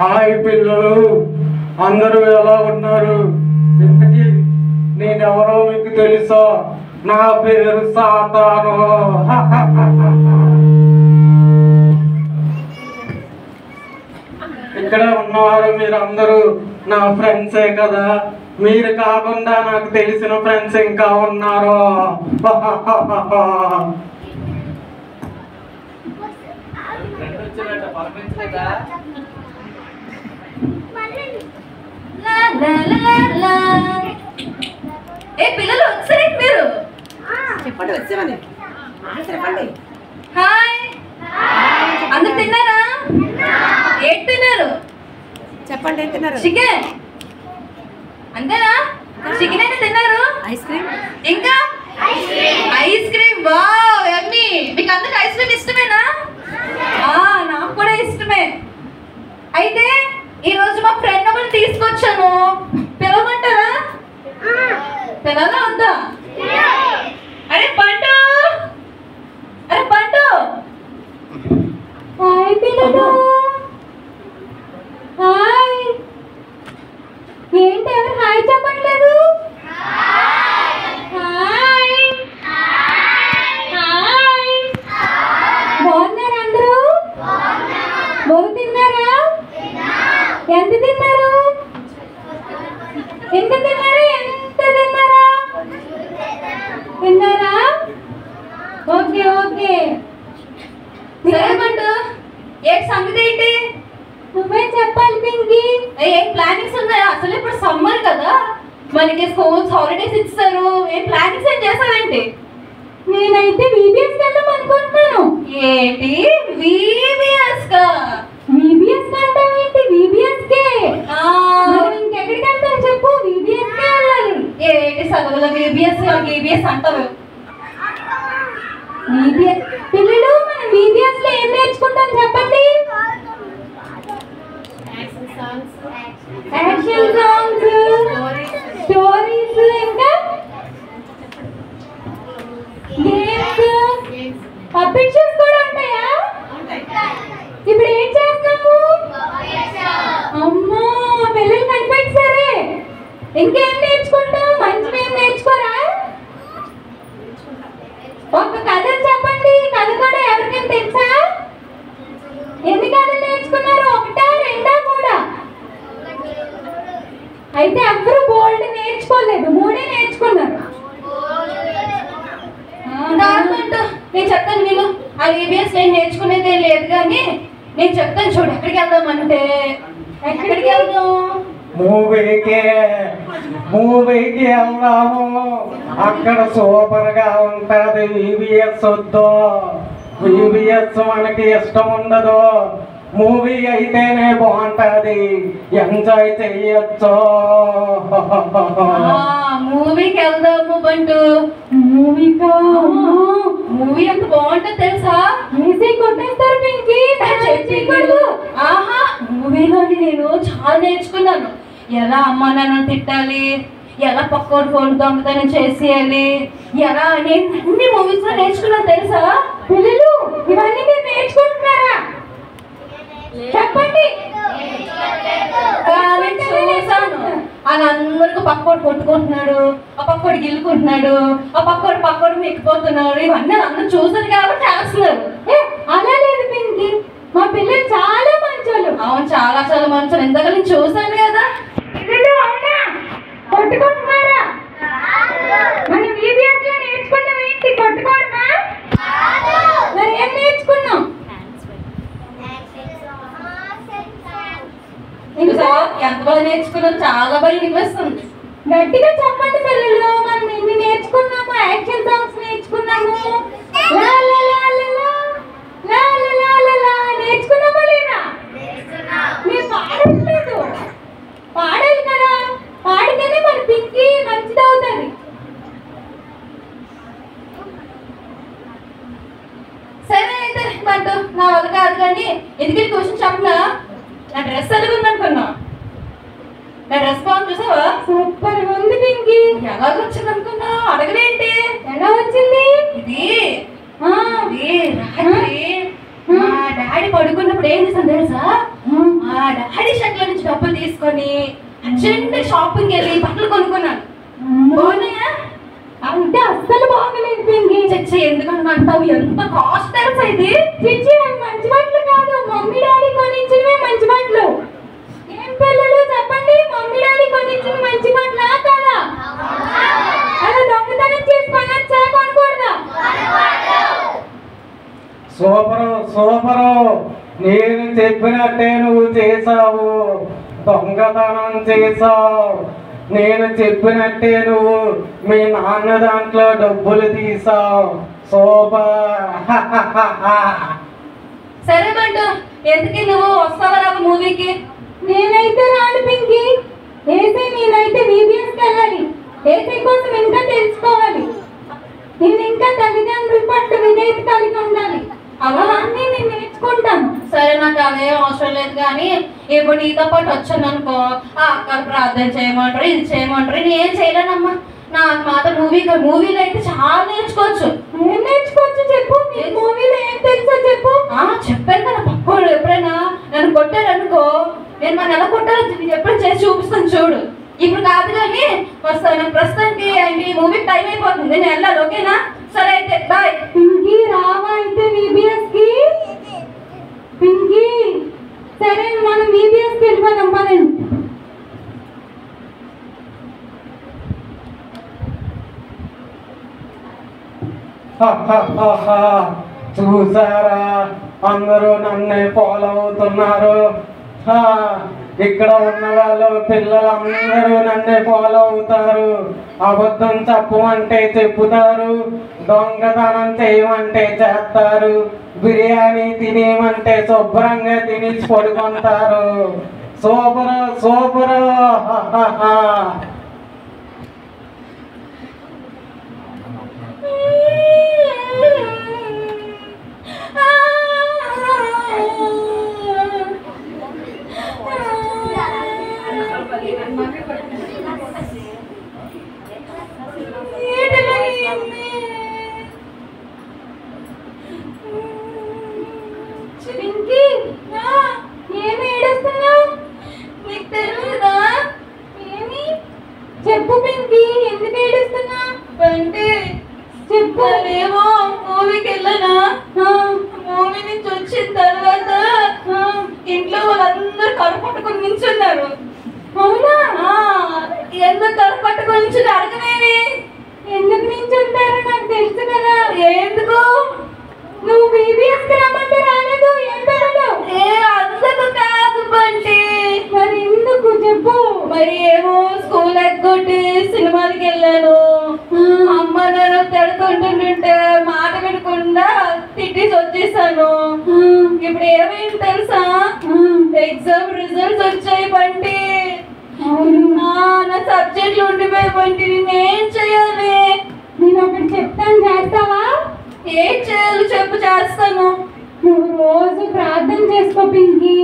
హాయ్ పిల్లలు, అందరూ ఎలా ఉన్నారు? ఇంతకీ నేనెవరో మీకు తెలుసా? నా పేరు సాతాను. ఇక్కడ ఉన్నవారు మీరందరూ నా ఫ్రెండ్సే కదా. మీరు కాకుండా నాకు తెలిసిన ఫ్రెండ్స్ ఇంకా ఉన్నారు. పిల్లలు వచ్చారు మీరు చెప్పండి, వచ్చామని చెప్పండి. హాయ్, అందరు తిన్నారా? ఏంటి తిన్నారు? చెప్పండి, ఏం తిన్నారు? చికెన్ అంతేనా? చికెన్ అయితే తిన్నారు. ఐస్ క్రీమ్, ఇంకా ఐస్ క్రీమ్. వావ్ యమ్మీ. మీకు అందరికి ఐస్ క్రీమ్ ఇష్టమేనా? నాకు కూడా ఇష్టమే. అయితే ఈ రోజు మా ఫ్రెండ్ ఒకటి తీసుకొచ్చాను, పిలవమంటారా? పిలవాలా వద్దా? అరే పండు, అరే పండు. హాయ్ పిల్లలు. హాయ్. ఏంటి ఎవరు హాయ్ చెప్పట్లేదు? Hi hi. బాగున్నారా అందరూ? బోరు తిన్నారా? ఎంత తిన్నారు? ఎంత తిన్నారు? ఎంత తిన్నారా? తిన్నారా? Okay okay. సరేమంటు ఏ సంగతి ఏంటి? నువ్వే చెప్పాలి పింకీ. ఏం ప్లానింగ్స్ ఉన్నాయా? అసలు ఇప్పుడు సమ్మర్ కదా, మనకి స్కూల్స్ హాలిడేస్ ఇస్తారు. ఏం ప్లానింగ్స్ ఏం చేస్తావేంటి? నేనైతే VBS వెళ్దాం అనుకుంటున్నాను. ఏంటి VBS కా? VBS అంటావేంటి? VBS కే. మనం ఇంకెక్కడికి వెళ్తాం చెప్పు? VBS కే వెళ్ళాలి. ఏంటి చదువులో VBS అంటావు? VBS పిల్లలు మనం VBS లో ఏం నేర్చుకుంటాం చెప్పండి? యాక్షన్ సాంగ్స్, స్టోరీస్, ఇంకా గేమ్స్, పిక్చర్స్ కూడా ఉంటాయా? ఇప్పుడు ఏం చేస్తాము? అమ్మా ఇంకేం నేర్చుకుంటావు? మంచివి ఏం నేర్చుకోరా? ఒక కథ చెప్పండి. కథ కూడా ఎవరికైనా తెలుసా? ఎన్ని కథలు నేర్చుకున్నారు? ఒకటా, రెండా, మూడా? అయితే ఎవరు బోల్డ్ నేర్చుకోలేదు, మూడే నేర్చుకున్నారు. నేను చెప్తాను విను. ఆ ఈబీఎస్ నేను నేర్చుకునేదే లేదు కానీ నేను చెప్తాను చూడు. ఎక్కడికి వెళ్దామంటే ఎక్కడికి వెళ్దాం? మూవీకి వెళ్దాము. అక్కడ సూపర్ గా ఉంటది. ఈబీఎస్ వద్దు, ఈబీఎస్ మనకి ఇష్టం ఉండదు. మూవీ అయితేనే బాగుంటది, ఎంజాయ్ చెయ్యొచ్చు. మూవీకి వెళ్దాము బంటు. మూవీ ఎంత బాగుంటుంది తెలుసా? మ్యూజిక్ కొట్టేస్తారు పింకీ. ఆహా, మూవీలోని నేను చాలా నేర్చుకున్నాను. ఎలా అమ్మ నాన్న తిట్టాలి, ఎలా పక్కోడు ఫోన్ దొంగతనం చేసేయాలి, ఎలా నేను అన్ని మూవీస్ లో నేర్చుకున్నాను తెలుసా? పిల్లలు ఇవన్నీ మీరు నేర్చుకుంటున్నారా? చెప్పండి. చూసాను వాళ్ళందరికీ పక్కోడు కొట్టుకుంటున్నాడు, ఆ పక్కోడు గిల్లుకుంటున్నాడు, ఆ పక్కోడు మెక్కిపోతున్నాడు. ఇవన్నీ అందరూ చూసారు కాబట్టి చేస్తున్నారు. అలా లేదు పింకీ, మా పిల్లలు చాలా మంచోళ్ళు. అవును, చాలా చాలా మంచోళ్ళు. ఇందాక నేను చూసాను కదా. పిల్లలు అవునా కొట్టుకుంటున్నారా? మనం ఈబీఎస్ లో నేర్చుకున్నాం ఏంటి? కొట్టుకోవడమా? మరి ఏం నేర్చుకున్నాం? ఎంత బాగా నేర్చుకున్నాం, చాలా బాగా వినిపిస్తుంది. గట్టిగా చెప్పండి పిల్లలు. మనం ఎన్ని నేర్చుకున్నాము? యాక్షన్ సాంగ్స్ నేర్చుకున్నాము, నేర్చుకున్నామా లేదా? మీరు పాడట్లేదు. పాడాలి కదా, పాడితేనే మన పింకీ మంచిది అవుతుంది. సరే అయితే అంటూ నా వల్ల కాదు కానీ ఎందుకు క్వశ్చన్ చెప్పనా? నా డ్రెస్ ఎలా ఉంది అనుకున్నా? నా డ్రెస్ బాగుంది చూసావా? సూపర్ గా ఉంది పింకీ. ఎలా వచ్చింది అనుకున్నా? అడగలేంటి? ఎలా వచ్చింది ఇది? రాత్రి మా డాడీ పడుకున్నప్పుడు ఏం చేసాను తెలుసా? మా డాడీ షర్ట్ల నుంచి డబ్బులు తీసుకొని అర్జెంట్ షాపింగ్ వెళ్ళి బట్టలు కొనుక్కున్నాను. బాగున్నాయా? అంటే అస్సలు బాగలేదు పింకీ. చచ్చి ఎందుకంటే అంటావు? ఎంత కాస్ట్ తెలుసా ఇది? చిచ్చి అవి మంచి బట్టలు కాదు, మమ్మీ డాడీ కొనిచ్చినవే మంచి బట్టలు. ఏం పిల్లలు చెప్పండి, మమ్మీ డాడీ కొనిచ్చిన మంచి బట్టలా కాదా? అలా దొంగతనం చేసి కొనొచ్చా, కొనకూడదా? సూపరు. నేను చెప్పినట్టే నువ్వు చేసావు, దొంగతనం చేసావు. నేను చెప్పినట్టే నువ్వు మీ నాన్న దాంట్లో డబ్బులు తీసావు. సూపర్. సరే బంటు, ఎందుకు నువ్వు వస్తావా నాకు మూవీకి? నేనైతే రాను పింకీ. ఏసై నేనైతే ఈబీఎస్కి వెళ్ళాలి. ఏసై కోసం ఇంకా తెలుసుకోవాలి. నేను ఇంకా తల్లిదండ్రుల పట్ల విధేయత కలిగి ఉండాలి. అవన్నీ నేను నేర్చుకుంటాను. సరే, నాకు అదేం అవసరం లేదు కానీ ఇప్పుడు నీతో పాటు వచ్చాను అనుకో, అక్కడ ప్రార్థన చేయమంటారు, ఇది చేయమంటారు. నేను ఏం చేయలేనమ్మా. నాకు మాత్రం మూవీలో అయితే చాలా నేర్చుకోవచ్చు. ఏం నేర్చుకోవచ్చు చెప్పు? మూవీలో ఏం తెలుసో చెప్పు. చెప్పాను కదా, పక్కోడు ఎప్పుడైనా నన్ను కొట్టాడు అనుకో, నేను మన ఎలా కొట్టాలో ఎప్పుడు చేసి చూపిస్తాను చూడు. ఇప్పుడు కాదు కానీ వస్తాను. ప్రస్తుతానికి మూవీకి టైం అయిపోతుంది, నేను వెళ్ళాలి. ఓకేనా? సరే అయితే బాయ్. పింకీ రావా అయితే ఈబీఎస్కి? పింకీ సరే, మనం ఈబీఎస్కి వెళ్ళిపోదాం పదండి. చూసారా, అందరూ నన్నే ఫాలో అవుతున్నారు. ఇక్కడ ఉన్న వాళ్ళు పిల్లలందరూ నన్నే ఫాలో అవుతారు. అబద్ధం చెప్పమంటే చెప్పుతారు, దొంగతనం చేయమంటే చేస్తారు, బిర్యానీ తినేమంటే శుభ్రంగా తిని పడుకుంటారు. సూపరు. ఏమి ఏడుస్తున్నావు? నీకు తెలియదా? ఏమి ఇప్పుడు ఏమైంది తెలుసా? ఎగ్జామ్ రిజల్ట్స్ వచ్చాయి బంటి. నా సబ్జెక్టులు ఉండిపోయి బంటి, నేనేం చేయాలి? నేను ఒకటి చెప్తాను, చేస్తావా? ఏం చేయాలి చెప్పు, చేస్తాను. నువ్వు రోజు ప్రార్థన చేసుకో పింకీ,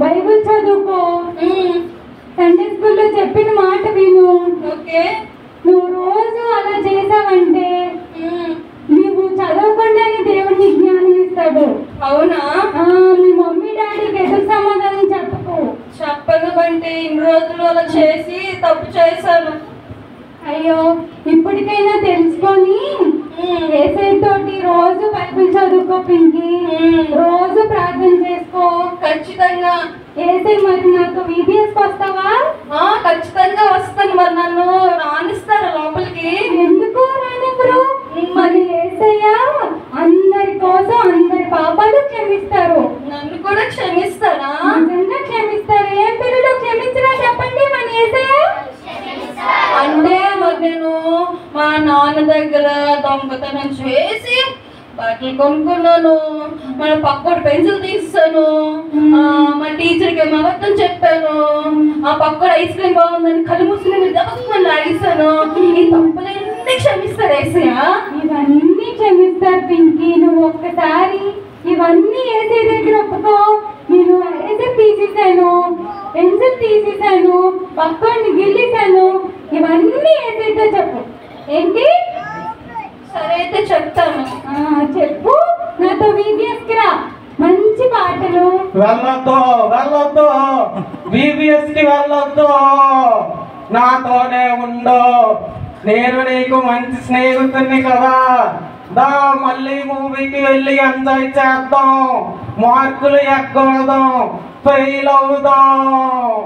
బైబిల్ చదువుకో, సండే స్కూల్లో చెప్పిన మాట విను. ఓకే, నువ్వు రోజు అలా చేసావంటే నువ్వు చదవకుండానే దేవుడిని జ్ఞానం ఇస్తాడు. అవునా? మీ మమ్మీ డాడీకి ఎదురు సమాధానం చెప్పకు. చెప్పను బంటి, ఇన్ని రోజులు అలా చేసి తప్పు చేశాను. అయ్యో, ఇప్పటికైనా తెలుసుకొని ఏసైతోటి రోజు బైబిల్ చదువుకో పింకీ, రోజు ప్రార్థన చేసుకో. ఖచ్చితంగా. ఏసై మరి నాతో VBSకి వస్తావా? ఖచ్చితంగా వస్తాను. మరి నన్ను రానిస్తారా లోపలికి? ఎందుకు రానివ్వరు? మరి ఏసయ్య అందరి కోసం అందరి పాపాలు క్షమిస్తారు. నన్ను కూడా క్షమిస్తారా? నిజంగా క్షమిస్తారు. ఏం పిల్లలు క్షమించరా చెప్పండి మన ఏసయ్య? అంటే మరి నేను మా నాన్న దగ్గర దొంగతనం చేసి బట్టలు కొనుక్కున్నాను, మన పక్కోడు పెన్సిల్ తీస్తాను, మా టీచర్కి ఏమో అబద్ధం చెప్పాను, ఆ పక్కోడు ఐస్ క్రీమ్ బాగుందని కళ్ళు మూసుకుని దబక్కుని లాగేస్తాను. ఈ తప్పులన్నీ క్షమిస్తారు ఏసయ్య? ఇవన్నీ క్షమిస్తారు పింకీ. నువ్వు ఒక్కసారి ఇవన్నీ ఏసై దగ్గర ఒప్పుకో. నేను ఏసై తీసేసాను, పెన్సిల్ తీసేసాను, పక్కోడిని గిల్లేసాను, ఇవన్నీ ఏసైతే చెప్పు. ఏంటి? సరే అయితే చెప్తాను. చెప్పు. నాతో VBSకి రా, మంచి పాటలు. వెళ్ళొద్దు VBSకి వెళ్ళొద్దు, నాతోనే ఉండు. నేను నీకు మంచి స్నేహితుడిని కదా. దా మళ్ళీ మూవీకి వెళ్ళి ఎంజాయ్ చేద్దాం, మార్కులు ఎక్కడదాం, ఫెయిల్ అవుదాం.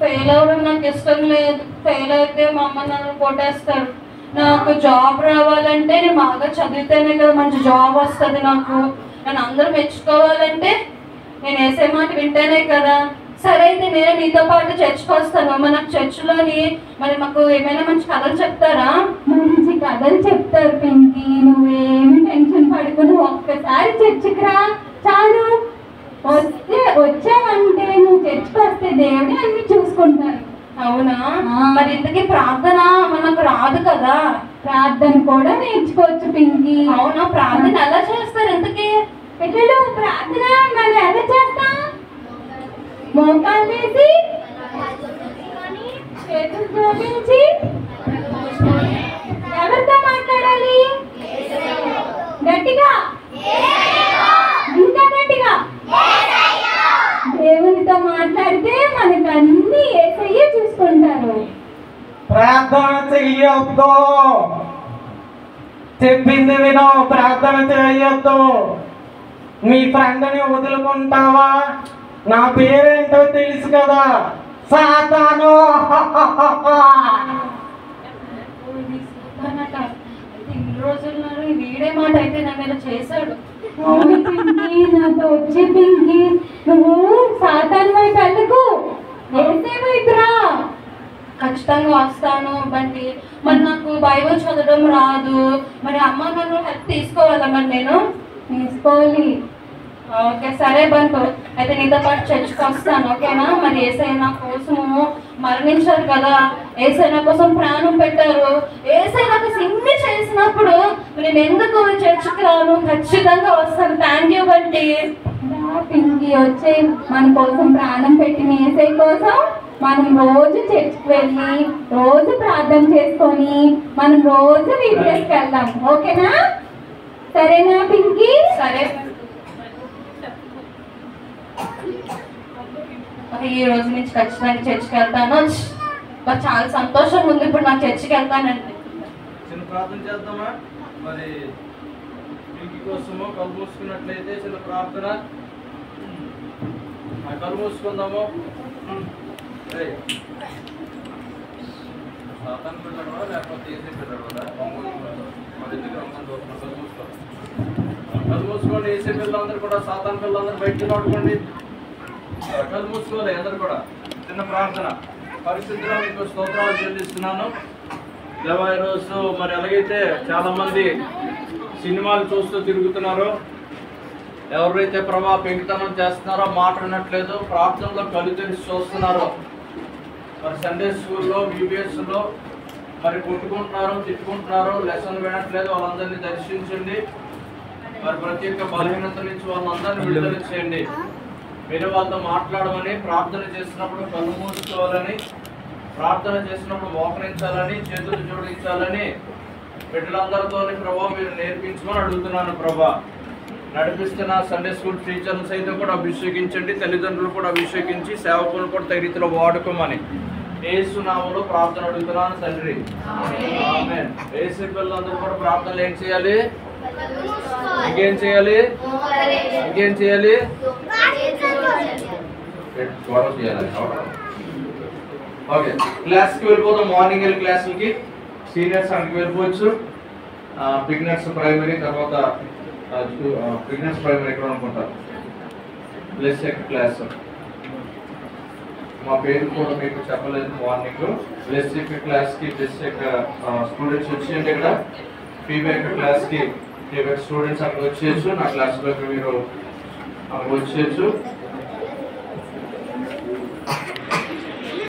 ఫెయిల్ అవ్వడం నాకు ఇష్టం లేదు. ఫెయిల్ అయితే మా అమ్మ నన్ను కొట్టేస్తారు. నాకు జాబ్ రావాలంటే నేను బాగా చదివితేనే కదా మంచి జాబ్ వస్తుంది. నాకు నన్ను అందరూ మెచ్చుకోవాలంటే నేను వేసే మాట వింటేనే కదా. సరే అయితే నేను నీతో పాటు చర్చ్కి వస్తాను. మన చర్చ్లోని మరి మాకు ఏమైనా మంచి కథలు చెప్తారా? మంచి కథలు చెప్తారు పింకీ. నువ్వేమి టెన్షన్ పడుకుని ఒక్కసారి చర్చికి రా చాలు. వచ్చావంటే నువ్వు చర్చికి వస్తే దేవుడే అన్ని చూసుకుంటారు. అవునా? మరి ఇంతకీ ప్రార్థన మనకు రాదు కదా. ప్రార్థన కూడా నేర్చుకోవచ్చు పింకీ. అవునా? ప్రార్థన ఎలా చేస్తారు ఇంతకీ? పిల్లలు ప్రార్థన మరి ఎలా చేస్తాం? మోకాలు వేసి చేతులు జోడించి ఎవరితో మాట్లాడాలి? గట్టిగా, ఇంకా గట్టిగా. దేవునితో మాట్లాడితే మనకు అన్ని యేసయ్య చూసుకుంటారు. ప్రార్థన చెయ్యొద్దు, చెప్పింది వినో. ప్రార్థన చేయొద్దు. మీ ఫ్రెండ్ని వదులుకుంటావా? నా పేరేంటో తెలుసు కదా, సాతాను. ఇన్ని రోజుల్లో వీడే మాట అయితే నా మీద చేశాడు. అవును పింకీ, నాతో వచ్చే పింకీ. నువ్వు సాతాను వైపు వెళ్ళకు, యేసయ్య వైపు రా. ఖచ్చితంగా వస్తాను బండి. మరి నాకు బైబిల్ చదవడం రాదు. మరి అమ్మ నన్ను హెల్ప్ తీసుకోవాలా? మరి నేను తీసుకోవాలి. ఓకే సరే బంటు, అయితే నీతో పాటు చర్చికి వస్తాను. ఓకేనా? మరి యేసయ్య నా కోసము మరణించారు కదా, యేసయ్య నా కోసం ప్రాణం పెట్టారు. యేసయ్య నాకు ఇన్ని చేసినప్పుడు నేను ఎందుకు చర్చికి రాను? ఖచ్చితంగా వస్తాను. Thank you Bunty. పింకీ వచ్చే మన కోసం ప్రాణం పెట్టిన యేసయ్య కోసం మనం రోజు చర్చికి వెళ్ళి రోజు ప్రార్థన చేసుకొని మనం రోజు VBSకి వెళ్దాం. ఓకేనా? సరేనా పింకీ? సరే. ఈ రోజు నుంచి ఖచ్చితంగా చర్చికి వెళ్తాను. చాలా సంతోషంగా ఉంది ఇప్పుడు నాకు చర్చికి వెళ్తానండి. చిన్న ప్రార్థన చేద్దామా? మరి మీకు కోసము కళ్ళు మూసుకున్నట్లయితే చిన్న ప్రార్థన. కళ్ళు మూసుకుందాము. సాతాను పిల్లడవా లేకపోతే ఏసీ పిల్లడవా? మరి కళ్ళు మూసుకోండి. ఏసీ పిల్లలందరూ కూడా, సాతాను పిల్లలందరూ బయటకు నోడుకోండి. కళ్ళు మూసుకోవాలి అందరూ కూడా. చిన్న ప్రార్థన. పరిస్థితిలో మీకు స్తోత్రాలు చెల్లిస్తున్నాను. దేవా, ఈరోజు మరి ఎలాగైతే చాలా మంది సినిమాలు చూస్తూ తిరుగుతున్నారు, ఎవరైతే ప్రభా పెంకితనం చేస్తున్నారో, మాట వినట్లేదు, ప్రార్థనలో కళ్ళు తెరిచి చూస్తున్నారో, మరి సండే స్కూల్లో VBSలో మరి కొట్టుకుంటున్నారు, తిట్టుకుంటున్నారు, లెసన్ వినట్లేదు, వాళ్ళందరినీ దర్శించండి. మరి ప్రతి ఒక్క బలహీనత నుంచి వాళ్ళందరినీ విడుదల చేయండి. మీరు వాళ్ళతో మాట్లాడమని, ప్రార్థన చేసినప్పుడు కళ్ళు మూసుకోవాలని, ప్రార్థన చేసినప్పుడు మోకరించాలని, చేతులు జోడించాలని బిడ్డలందరితో ప్రభా మీరు నేర్పించమని అడుగుతున్నాను. ప్రభా నడిపిస్తున్న సండే స్కూల్ టీచర్లు సైతం కూడా అభిషేకించండి, తల్లిదండ్రులు కూడా అభిషేకించి, సేవకులు కూడా తగిన రీతిలో వాడుకోమని యేసు నామములో ప్రార్థన అడుగుతున్నాను తండ్రి. ఆమేన్. యేసు పిల్లలందరూ కూడా ప్రార్థనలు ఏం చేయాలి? ఇంకేం చేయాలి? ఇంకేం చేయాలి? ఓకే, క్లాస్కి వెళ్ళిపోతాం. మార్నింగ్ వెళ్ళి క్లాసులకి సీనియర్స్ అక్కడికి వెళ్ళిపోవచ్చు. బిగినర్స్ ప్రైమరీ, తర్వాత బిగినర్స్ ప్రైమరీ ఎక్కడ అనుకుంటారు. ప్లస్ క్లాస్ మా పేరు కూడా మీకు చెప్పలేదు. మార్నింగ్ ప్లస్ క్లాస్కి ప్లస్ స్టూడెంట్స్ వచ్చేయండి. ఇక్కడ ఫీమేల్ క్లాస్కి స్టూడెంట్స్ అక్కడ వచ్చేయచ్చు. నా క్లాస్లోకి మీరు అక్కడ వచ్చేయచ్చు.